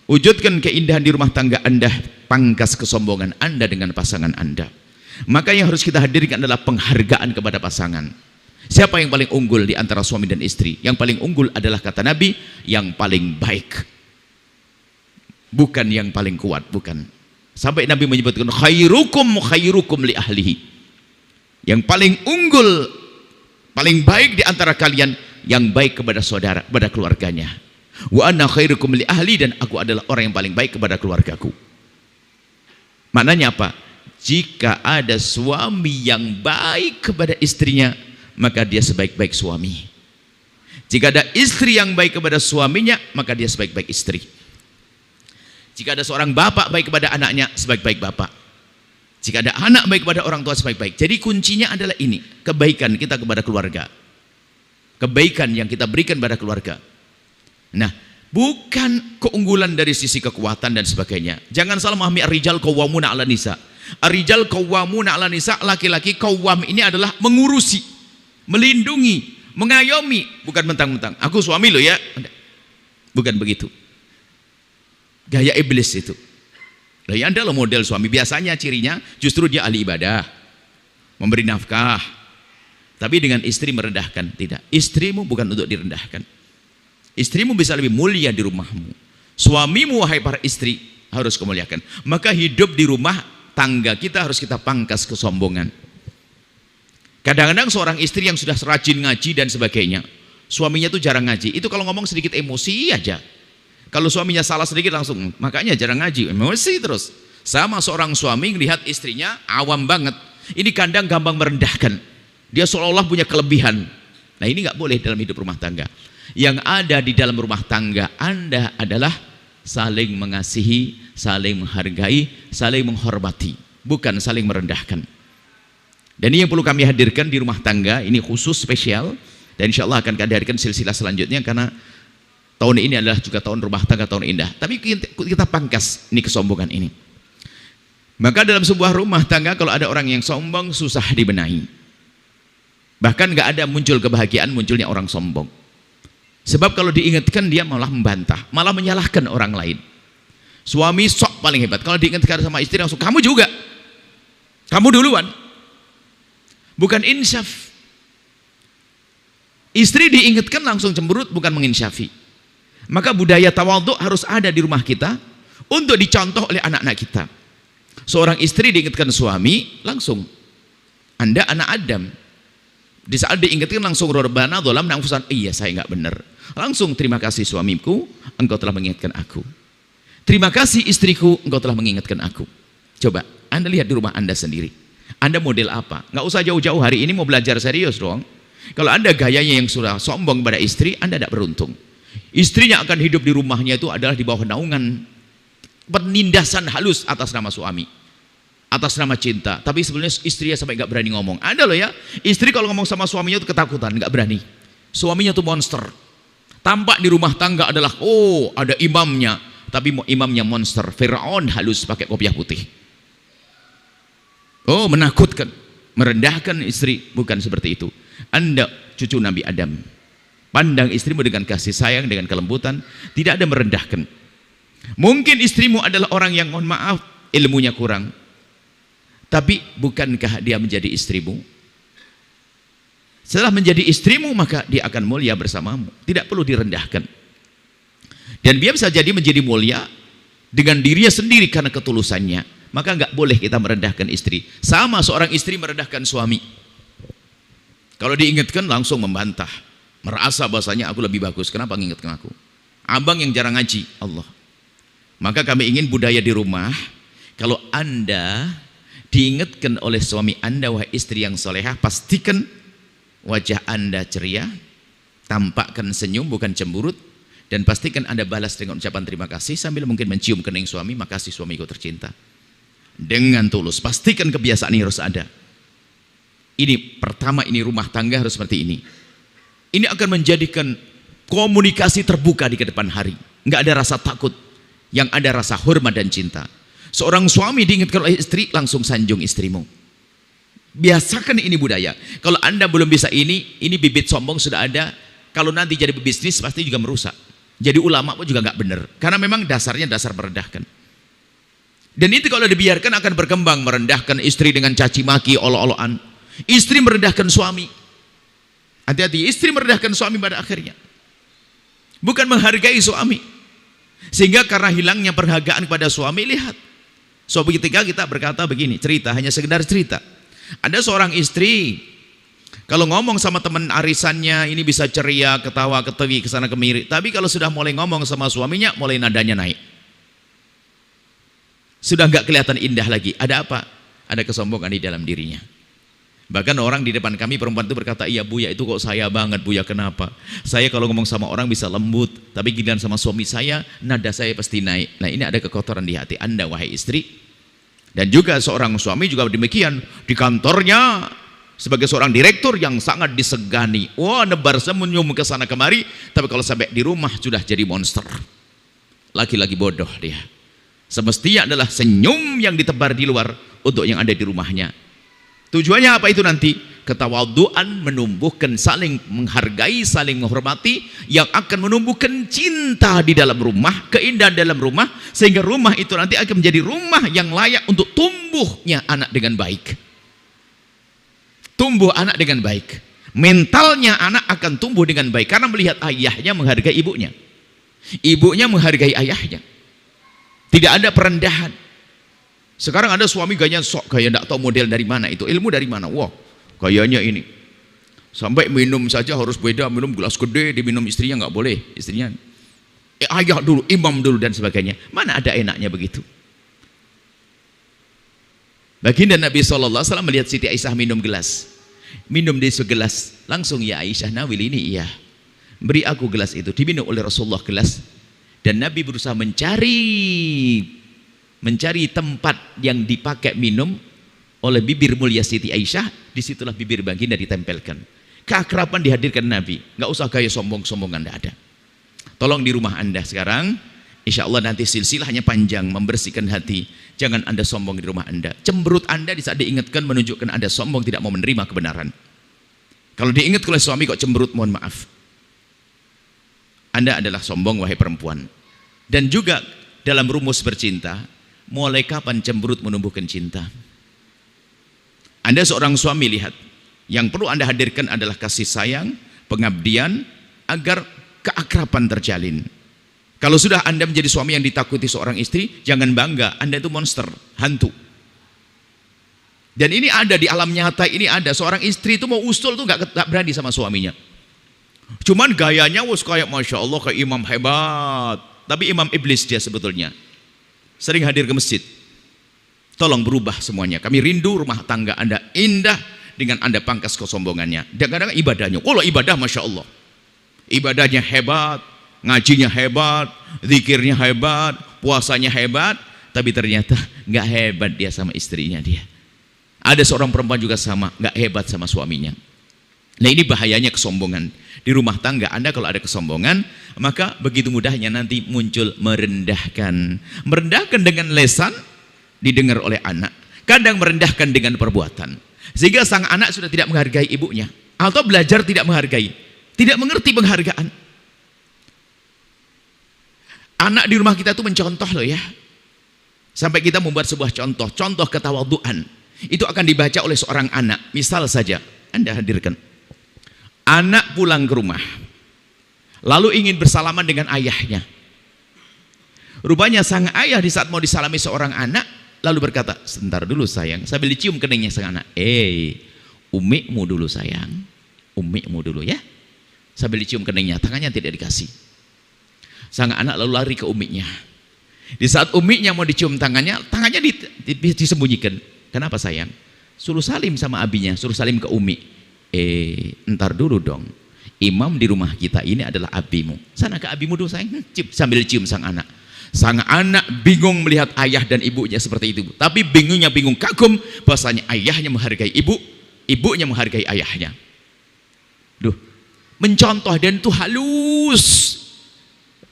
wujudkan keindahan di rumah tangga Anda, pangkas kesombongan Anda dengan pasangan Anda. Maka yang harus kita hadirkan adalah penghargaan kepada pasangan. Siapa yang paling unggul di antara suami dan istri? Yang paling unggul adalah kata Nabi, yang paling baik. Bukan yang paling kuat, bukan. Sampai Nabi menyebutkan khairukum li ahlihi. Yang paling unggul, paling baik di antara kalian yang baik kepada saudara, kepada keluarganya. Wa anna khairukum li ahli, dan aku adalah orang yang paling baik kepada keluargaku. Maknanya apa? Jika ada suami yang baik kepada istrinya, maka dia sebaik-baik suami. Jika ada istri yang baik kepada suaminya, maka dia sebaik-baik istri. Jika ada seorang bapak baik kepada anaknya, sebaik-baik bapak. Jika ada anak baik kepada orang tua, sebaik-baik. Jadi kuncinya adalah ini, kebaikan kita kepada keluarga. Kebaikan yang kita berikan kepada keluarga. Nah, bukan keunggulan dari sisi kekuatan dan sebagainya. Jangan salah memahami ar-rijal qawwamuna 'ala nisa. Ar-rijal qawwamuna 'ala nisa, laki-laki qawwam ini adalah mengurusi, melindungi, mengayomi, bukan mentang-mentang aku suami lo ya. Bukan begitu. Gaya iblis itu. Nah, yang adalah model suami. Biasanya cirinya justru dia ahli ibadah, memberi nafkah, tapi dengan istri merendahkan. Tidak, istrimu bukan untuk direndahkan. Istrimu bisa lebih mulia di rumahmu. Suamimu, wahai para istri, harus kemuliakan. Maka hidup di rumah tangga kita harus kita pangkas kesombongan. Kadang-kadang seorang istri yang sudah rajin ngaji dan sebagainya, suaminya tuh jarang ngaji, itu kalau ngomong sedikit emosi aja. Kalau suaminya salah sedikit langsung, makanya jarang ngaji, emosi terus. Sama seorang suami melihat istrinya awam banget, ini kadang gampang merendahkan, dia seolah-olah punya kelebihan. Nah, ini nggak boleh dalam hidup rumah tangga. Yang ada di dalam rumah tangga Anda adalah saling mengasihi, saling menghargai, saling menghormati, bukan saling merendahkan. Dan ini yang perlu kami hadirkan di rumah tangga, ini khusus spesial Dan insya Allah akan hadirkan silsilah selanjutnya, karena tahun ini adalah juga tahun rumah tangga, tahun indah. Tapi kita pangkas ini kesombongan ini. Maka dalam sebuah rumah tangga kalau ada orang yang sombong, susah dibenahi. Bahkan nggak ada muncul kebahagiaan munculnya orang sombong. Sebab kalau diingatkan dia malah membantah, malah menyalahkan orang lain. Suami sok paling hebat. Kalau diingatkan sama istri langsung, kamu juga, kamu duluan. Bukan insaf. Istri diingatkan langsung cemberut, bukan menginsyafi. Maka budaya tawadhu harus ada di rumah kita untuk dicontoh oleh anak-anak kita. Seorang istri diingatkan suami, langsung, Anda anak Adam. Di saat diingatkan langsung, Rabbana dzalamna anfusana, iya saya nggak benar. Langsung, terima kasih suamiku, engkau telah mengingatkan aku. Terima kasih istriku, engkau telah mengingatkan aku. Coba Anda lihat di rumah Anda sendiri. Anda model apa? Nggak usah jauh-jauh, hari ini mau belajar serius dong. Kalau Anda gayanya yang sudah sombong pada istri, Anda tidak beruntung. Istrinya akan hidup di rumahnya itu adalah di bawah naungan penindasan halus atas nama suami, atas nama cinta. Tapi sebenarnya istrinya sampai nggak berani ngomong. Ada loh ya, istri kalau ngomong sama suaminya itu ketakutan, nggak berani. Suaminya tuh monster. Tampak di rumah tangga adalah, oh ada imamnya, tapi imamnya monster, Firaun halus pakai kopiah putih. Oh menakutkan, merendahkan istri. Bukan seperti itu. Anda cucu Nabi Adam, pandang istrimu dengan kasih sayang, dengan kelembutan, tidak ada merendahkan. Mungkin istrimu adalah orang yang, mohon maaf, ilmunya kurang, tapi bukankah dia menjadi istrimu? Setelah menjadi istrimu, maka dia akan mulia bersamamu, tidak perlu direndahkan. Dan dia bisa jadi menjadi mulia dengan dirinya sendiri karena ketulusannya. Maka nggak boleh kita merendahkan istri. Sama seorang istri merendahkan suami, kalau diingatkan langsung membantah, merasa bahasanya aku lebih bagus, kenapa ngingetkan aku? Abang yang jarang ngaji, Allah. Maka kami ingin budaya di rumah, kalau Anda diingatkan oleh suami Anda, wahai istri yang solehah, pastikan wajah Anda ceria, tampakkan senyum bukan cemburut, dan pastikan Anda balas dengan ucapan terima kasih sambil mungkin mencium kening suami, makasih suamiku tercinta. Dengan tulus, pastikan kebiasaan ini harus ada. Ini pertama, ini rumah tangga harus seperti ini. Ini akan menjadikan komunikasi terbuka di kedepan hari. Nggak ada rasa takut, yang ada rasa hormat dan cinta. Seorang suami diingatkan oleh istri, langsung sanjung istrimu. Biasakan ini budaya. Kalau Anda belum bisa ini bibit sombong sudah ada. Kalau nanti jadi bisnis pasti juga merusak. Jadi ulama pun juga nggak benar. Karena memang dasarnya dasar merendahkan. Dan itu kalau dibiarkan akan berkembang, merendahkan istri dengan caci maki, olok-olokan. Istri merendahkan suami. Hati-hati, istri merendahkan suami pada akhirnya. Bukan menghargai suami. Sehingga karena hilangnya penghargaan kepada suami, lihat. So ketika kita berkata begini, cerita, hanya sekedar cerita. Ada seorang istri, kalau ngomong sama teman arisannya, ini bisa ceria, ketawa, ketawi, kesana kemiri. Tapi kalau sudah mulai ngomong sama suaminya, mulai nadanya naik. Sudah nggak kelihatan indah lagi. Ada apa? Ada kesombongan di dalam dirinya. Bahkan orang di depan kami, perempuan itu berkata, iya Buya itu kok saya banget Buya, kenapa? Saya kalau ngomong sama orang bisa lembut, tapi giliran sama suami saya, nada saya pasti naik. Nah ini ada kekotoran di hati Anda wahai istri. Dan juga seorang suami juga demikian. Di kantornya sebagai seorang direktur yang sangat disegani, wah nebar senyum ke sana kemari, tapi kalau sampai di rumah sudah jadi monster. Laki-laki bodoh dia. Semestinya adalah senyum yang ditebar di luar untuk yang ada di rumahnya. Tujuannya apa itu nanti? Ketawaduan, menumbuhkan saling menghargai, saling menghormati, yang akan menumbuhkan cinta di dalam rumah, keindahan dalam rumah, sehingga rumah itu nanti akan menjadi rumah yang layak untuk tumbuhnya anak dengan baik. Tumbuh anak dengan baik. Mentalnya anak akan tumbuh dengan baik karena melihat ayahnya menghargai ibunya. Ibunya menghargai ayahnya. Tidak ada perendahan. Sekarang ada suami gayanya sok, gaya tidak tahu model dari mana itu, ilmu dari mana. Wah, gayanya ini. Sampai minum saja harus beda, minum gelas gede, diminum istrinya nggak boleh. Istrinya ayah dulu, imam dulu dan sebagainya. Mana ada enaknya begitu? Baginda Nabi SAW melihat Siti Aisyah minum gelas. Minum di segelas, langsung ya Aisyah, nawil ini iya. Beri aku gelas itu, diminum oleh Rasulullah gelas. Dan Nabi berusaha mencari tempat yang dipakai minum oleh bibir mulia Siti Aisyah. Disitulah bibir baginda ditempelkan. keakraban dihadirkan Nabi. Nggak usah gaya sombong-sombongan, nggak ada. Tolong di rumah Anda sekarang, insya Allah nanti silsilahnya panjang, membersihkan hati. Jangan Anda sombong di rumah Anda. Cemberut Anda di saat diingatkan menunjukkan Anda sombong, tidak mau menerima kebenaran. Kalau diingat oleh suami kok cemberut, mohon maaf. Anda adalah sombong, wahai perempuan. Dan juga dalam rumus bercinta, mulai kapan cemberut menumbuhkan cinta? Anda seorang suami, lihat, yang perlu Anda hadirkan adalah kasih sayang, pengabdian, agar keakraban terjalin. Kalau sudah Anda menjadi suami yang ditakuti seorang istri, jangan bangga, Anda itu monster, hantu. Dan ini ada di alam nyata, ini ada. Seorang istri itu mau usul tuh gak berani sama suaminya. Cuman gayanya kayak Masya Allah, kayak imam hebat. Tapi imam iblis dia sebetulnya. Sering hadir ke masjid. Tolong berubah semuanya. Kami rindu rumah tangga Anda indah dengan Anda pangkas kesombongannya. Dan kadang-kadang ibadahnya, kalau ibadah Masya Allah. Ibadahnya hebat, ngajinya hebat, zikirnya hebat, puasanya hebat, tapi ternyata nggak hebat dia sama istrinya dia. Ada seorang perempuan juga sama, nggak hebat sama suaminya. Nah, ini bahayanya kesombongan di rumah tangga Anda. Kalau ada kesombongan, maka begitu mudahnya nanti muncul merendahkan dengan lesan, didengar oleh anak, kadang merendahkan dengan perbuatan, sehingga sang anak sudah tidak menghargai ibunya, atau belajar tidak menghargai, tidak mengerti penghargaan. Anak di rumah kita itu mencontoh loh ya. Sampai kita membuat sebuah contoh ketawaduan. Itu akan dibaca oleh seorang anak. Misal saja, Anda hadirkan. Anak pulang ke rumah, lalu ingin bersalaman dengan ayahnya. Rupanya sang ayah di saat mau disalami seorang anak, lalu berkata, sebentar dulu sayang, sambil dicium keningnya sang anak. Umikmu dulu sayang, umikmu dulu ya. Sambil dicium keningnya, tangannya tidak dikasih. Sang anak lalu lari ke umiknya. Di saat umiknya mau dicium tangannya disembunyikan. Kenapa sayang? Suruh salim sama abinya, suruh salim ke umi. Entar dulu dong. Imam di rumah kita ini adalah abimu. Sana ke abimu dulu sayang. Sambil cium sang anak. Sang anak bingung melihat ayah dan ibunya seperti itu. Tapi bingungnya bingung kagum bahwasanya ayahnya menghargai ibu, ibunya menghargai ayahnya. Duh, mencontoh dan itu halus.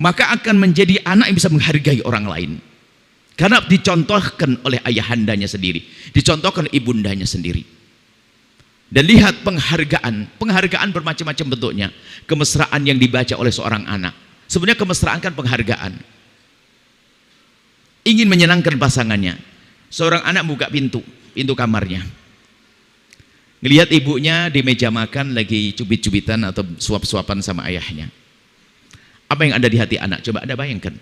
Maka akan menjadi anak yang bisa menghargai orang lain. Karena dicontohkan oleh ayahandanya sendiri, dicontohkan oleh ibundanya sendiri. Dan lihat penghargaan bermacam-macam bentuknya. Kemesraan yang dibaca oleh seorang anak. Sebenarnya kemesraan kan penghargaan. Ingin menyenangkan pasangannya. Seorang anak buka pintu kamarnya. Ngelihat ibunya di meja makan lagi cubit-cubitan atau suap-suapan sama ayahnya. Apa yang ada di hati anak? Coba Anda bayangkan.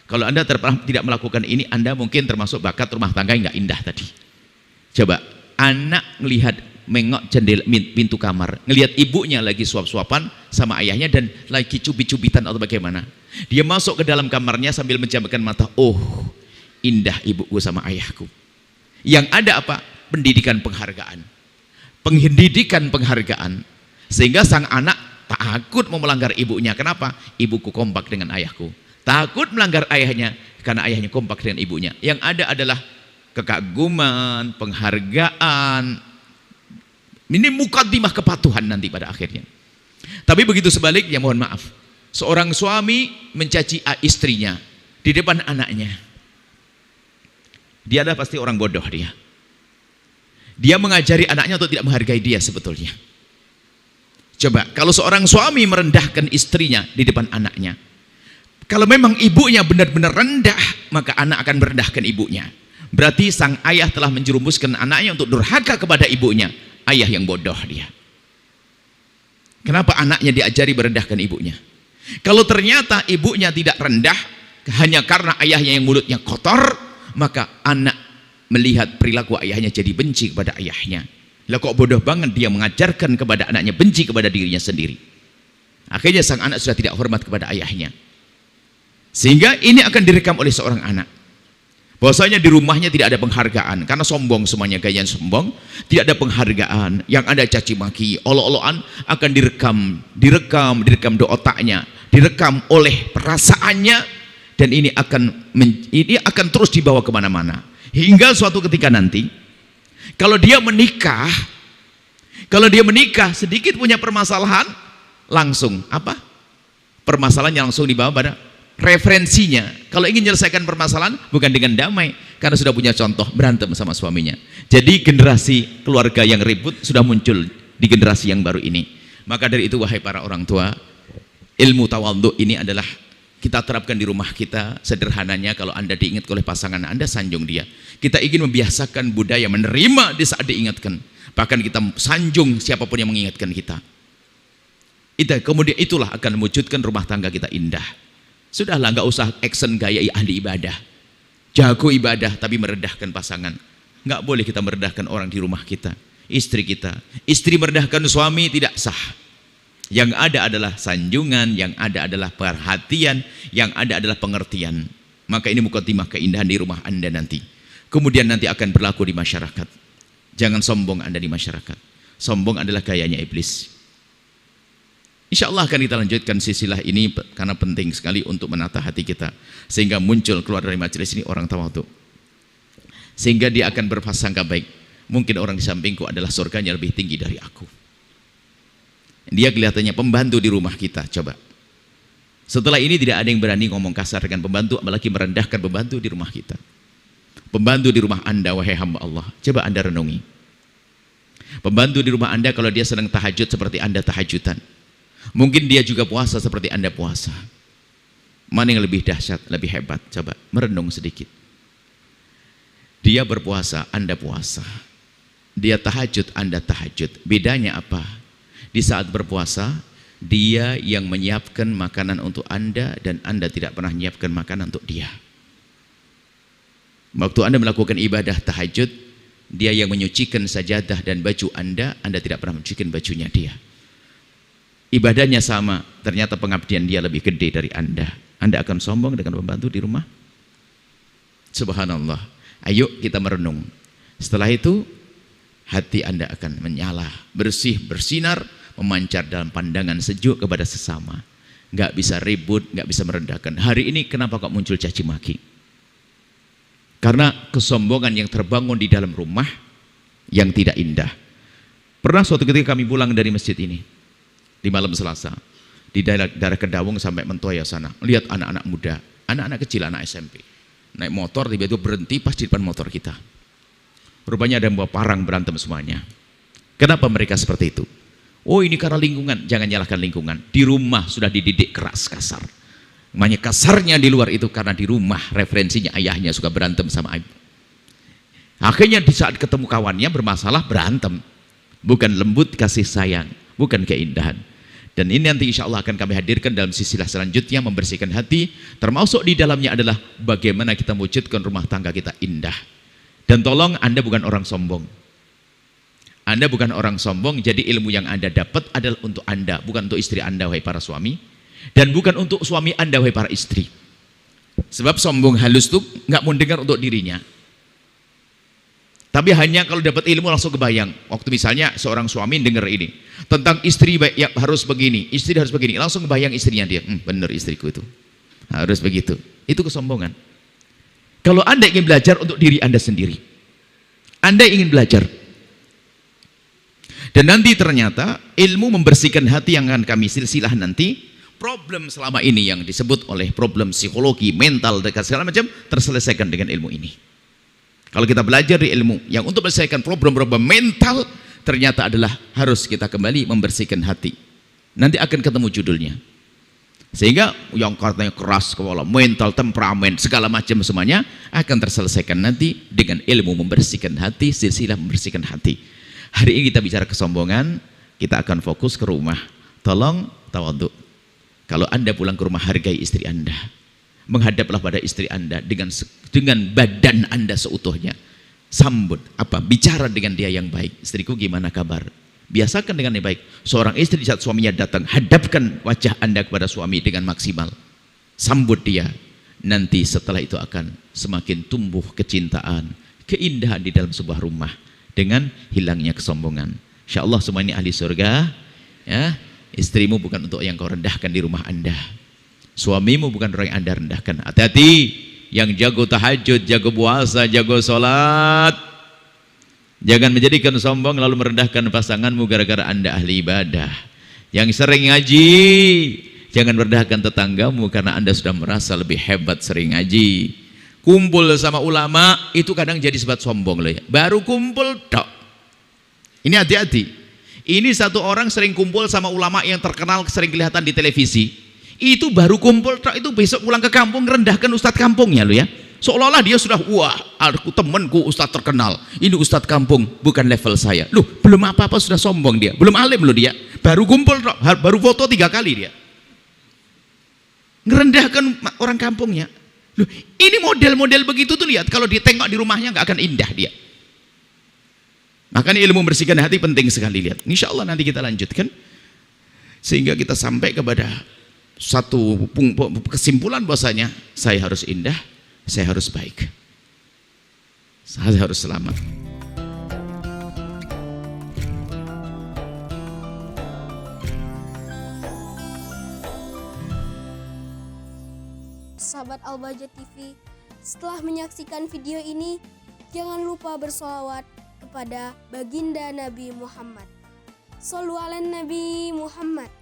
Kalau Anda tidak melakukan ini, Anda mungkin termasuk bakat rumah tangga yang nggak indah tadi. Coba anak melihat mengok jendela pintu kamar, ngelihat ibunya lagi suap-suapan sama ayahnya dan lagi cubit-cubitan atau bagaimana. Dia masuk ke dalam kamarnya sambil menjamkan mata. Oh, indah ibuku sama ayahku. Yang ada apa? Pendidikan penghargaan. Pendidikan penghargaan. Sehingga sang anak takut mau melanggar ibunya. Kenapa? Ibuku kompak dengan ayahku. Takut melanggar ayahnya karena ayahnya kompak dengan ibunya. Yang ada adalah kekaguman, penghargaan. Ini mukaddimah kepatuhan nanti pada akhirnya. Tapi begitu sebaliknya, mohon maaf. Seorang suami mencaci istrinya di depan anaknya. Dia adalah pasti orang bodoh dia. Dia mengajari anaknya untuk tidak menghargai dia sebetulnya. Coba, kalau seorang suami merendahkan istrinya di depan anaknya. Kalau memang ibunya benar-benar rendah, maka anak akan merendahkan ibunya. Berarti sang ayah telah menjerumuskan anaknya untuk durhaka kepada ibunya. Ayah yang bodoh dia. Kenapa anaknya diajari merendahkan ibunya? Kalau ternyata ibunya tidak rendah, hanya karena ayahnya yang mulutnya kotor, maka anak melihat perilaku ayahnya jadi benci kepada ayahnya. Lah kok bodoh banget dia mengajarkan kepada anaknya benci kepada dirinya sendiri. Akhirnya sang anak sudah tidak hormat kepada ayahnya. Sehingga ini akan direkam oleh seorang anak. Bahwasanya di rumahnya tidak ada penghargaan karena sombong, semuanya gaya sombong, tidak ada penghargaan, yang ada caci maki, olok-olokan akan direkam di otaknya, direkam oleh perasaannya, dan ini akan terus dibawa kemana-mana hingga suatu ketika nanti kalau dia menikah, Kalau dia menikah, sedikit punya permasalahan, langsung apa? Permasalahannya langsung dibawa pada referensinya. Kalau ingin menyelesaikan permasalahan, bukan dengan damai, karena sudah punya contoh berantem sama suaminya. Jadi generasi keluarga yang ribut sudah muncul di generasi yang baru ini. Maka dari itu, wahai para orang tua, ilmu tawadhu ini adalah kita terapkan di rumah kita. Sederhananya, kalau Anda diingat oleh pasangan Anda, sanjung dia. Kita ingin membiasakan budaya menerima di saat diingatkan. Bahkan kita sanjung siapapun yang mengingatkan kita. Kemudian itulah akan mewujudkan rumah tangga kita indah. Sudahlah, nggak usah action gaya ahli ibadah. Jago ibadah tapi merendahkan pasangan. Nggak boleh kita merendahkan orang di rumah kita, istri kita. Istri merendahkan suami tidak sah. Yang ada adalah sanjungan, yang ada adalah perhatian, yang ada adalah pengertian. Maka ini mukadimah keindahan di rumah Anda nanti. Kemudian nanti akan berlaku di masyarakat. Jangan sombong Anda di masyarakat. Sombong adalah gayanya iblis. Insya Allah akan kita lanjutkan silsilah ini karena penting sekali untuk menata hati kita. Sehingga muncul keluar dari majelis ini orang tawadhu. Sehingga dia akan berprasangka baik. Mungkin orang di sampingku adalah surganya lebih tinggi dari aku. Dia kelihatannya pembantu di rumah kita. Coba. Setelah ini tidak ada yang berani ngomong kasar dengan pembantu, apalagi merendahkan pembantu di rumah kita. Pembantu di rumah Anda, wahai hamba Allah, coba Anda renungi. Pembantu di rumah Anda kalau dia sedang tahajud seperti Anda tahajudan. Mungkin dia juga puasa seperti Anda puasa. Mana yang lebih dahsyat, lebih hebat? Coba merenung sedikit. Dia berpuasa, Anda puasa. Dia tahajud, Anda tahajud. Bedanya apa? Di saat berpuasa, dia yang menyiapkan makanan untuk Anda dan Anda tidak pernah menyiapkan makanan untuk dia. Waktu Anda melakukan ibadah tahajud, dia yang menyucikan sajadah dan baju Anda tidak pernah mencucikan bajunya dia. Ibadahnya sama, ternyata pengabdian dia lebih gede dari Anda. Anda akan sombong dengan pembantu di rumah? Subhanallah. Ayo kita merenung. Setelah itu, hati Anda akan menyala, bersih, bersinar, memancar dalam pandangan sejuk kepada sesama. Nggak bisa ribut, nggak bisa merendahkan. Hari ini kenapa kok muncul caci maki? Karena kesombongan yang terbangun di dalam rumah yang tidak indah. Pernah suatu ketika kami pulang dari masjid ini di malam Selasa, di daerah Kedawung sampai Mentoya sana, lihat anak-anak muda, anak-anak kecil, anak SMP naik motor, tiba-tiba berhenti pas di depan motor kita. Rupanya ada yang bawa parang, berantem semuanya. Kenapa mereka seperti itu? Oh, ini karena lingkungan. Jangan nyalahkan lingkungan. Di rumah sudah dididik keras, kasar. Makanya kasarnya di luar itu karena di rumah referensinya ayahnya suka berantem sama ibu. Akhirnya di saat ketemu kawannya bermasalah, berantem. Bukan lembut kasih sayang, bukan keindahan. Dan ini nanti insya Allah akan kami hadirkan dalam silsilah selanjutnya, membersihkan hati. Termasuk di dalamnya adalah bagaimana kita mewujudkan rumah tangga kita indah. Dan tolong Anda bukan orang sombong. Anda bukan orang sombong, jadi ilmu yang Anda dapat adalah untuk Anda, bukan untuk istri Anda, wahai para suami. Dan bukan untuk suami Anda, wahai para istri. Sebab sombong halus itu nggak mau dengar untuk dirinya. Tapi hanya kalau dapat ilmu langsung kebayang. Waktu misalnya seorang suami dengar ini tentang istri ya, harus begini, istri harus begini, langsung kebayang istrinya dia. Benar istriku itu harus begitu. Itu kesombongan. Kalau Anda ingin belajar untuk diri Anda sendiri, Anda ingin belajar. Dan nanti ternyata ilmu membersihkan hati yang akan kami silsilah nanti, problem selama ini yang disebut oleh problem psikologi, mental, dan segala macam terselesaikan dengan ilmu ini. Kalau kita belajar di ilmu yang untuk menyelesaikan problem-problem mental, ternyata adalah harus kita kembali membersihkan hati. Nanti akan ketemu judulnya. Sehingga yang katanya keras kepala, mental, temperamen, segala macam semuanya akan terselesaikan nanti dengan ilmu membersihkan hati, silsilah membersihkan hati. Hari ini kita bicara kesombongan, kita akan fokus ke rumah. Tolong tawadhu. Kalau Anda pulang ke rumah, hargai istri Anda. Menghadaplah pada istri Anda dengan badan Anda seutuhnya. Sambut, bicara dengan dia yang baik. Istriku gimana kabar? Biasakan dengan yang baik. Seorang istri di saat suaminya datang, hadapkan wajah Anda kepada suami dengan maksimal. Sambut dia. Nanti setelah itu akan semakin tumbuh kecintaan, keindahan di dalam sebuah rumah dengan hilangnya kesombongan. Insya Allah semua ini ahli surga. Ya, istrimu bukan untuk yang kau rendahkan di rumah Anda. Suamimu bukan orang yang Anda rendahkan. Hati-hati, yang jago tahajud, jago puasa, jago sholat, Jangan menjadikan sombong lalu merendahkan pasanganmu gara-gara Anda ahli ibadah. Yang sering ngaji, jangan merendahkan tetanggamu karena Anda sudah merasa lebih hebat sering ngaji. Kumpul sama ulama itu kadang jadi sebab sombong loh ya. Baru kumpul tok. Ini hati-hati. Ini satu orang sering kumpul sama ulama yang terkenal, sering kelihatan di televisi. Itu baru kumpul tok, itu besok pulang ke kampung merendahkan ustadz kampungnya loh ya. Seolah-olah dia sudah, wah, aku temanku ustadz terkenal. Ini ustadz kampung, bukan level saya. Loh, belum apa-apa sudah sombong dia. Belum alim loh dia. Baru kumpul tok, baru foto 3 kali dia. Ngerendahkan orang kampungnya. Loh, ini model-model begitu tuh lihat, kalau ditengok di rumahnya nggak akan indah dia. Makanya ilmu membersihkan hati penting sekali, lihat. Insya Allah nanti kita lanjutkan sehingga kita sampai kepada satu kesimpulan bahwasanya saya harus indah, saya harus baik, saya harus selamat. Sahabat Al-Bahjah TV, setelah menyaksikan video ini, jangan lupa bersolawat kepada baginda Nabi Muhammad. Shollu ala Nabi Muhammad.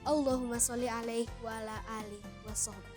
Allahumma sholli alaihi wa ala alihi wa sahbihi.